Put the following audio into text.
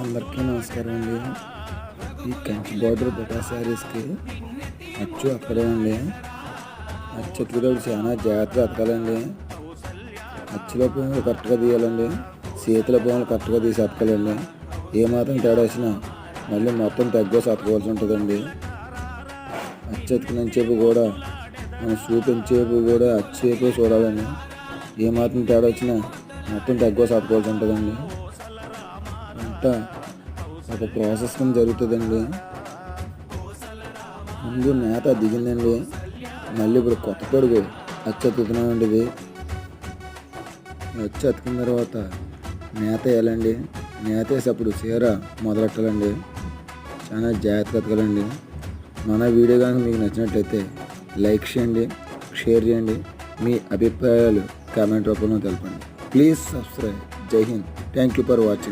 అందరికీ నమస్కారం అండి. ఈ కంచి బార్డర్ బటా శారీస్కి అచ్చు అక్కడండి. అచ్చు అతికేటప్పుడు చాలా జాగ్రత్తగా అతకాలండి. అచ్చులో పువ్వులు కరెక్ట్గా తీయాలండి. చేతుల పువ్వులు కరెక్ట్గా తీసి అతకాలండి. ఏమాత్రం తేడా వచ్చినా మళ్ళీ మొత్తం తగ్గేసి అతకవలసి ఉంటుందండి. అచ్చు అతికినంతసేపు కూడా మనం చూపించేపు కూడా అచ్చేపు చూడాలండి. ఏమాత్రం తేడా వచ్చినా మొత్తం తగ్గేసి అతకవలసి ఉంటుందండి. అంతా ఒక ప్రాసెస్ కింద జరుగుతుందండి. ముందు నేత దిగిందండి, మళ్ళీ ఇప్పుడు కొత్త పొడుగు అచ్చు అతుకుతున్నామండి. ఇది అచ్చు అతికిన తర్వాత నేత వేయాలండి. నేత వేసేటప్పుడు చీర మొదలెట్టాలండి. చాలా జాగ్రత్తగా అతకాలండి. మన వీడియో కనుక మీకు నచ్చినట్లయితే లైక్ చేయండి, షేర్ చేయండి, మీ అభిప్రాయాలు కామెంట్ రూపంలో తెలపండి. Please subscribe. జై హింద్. Thank you for watching.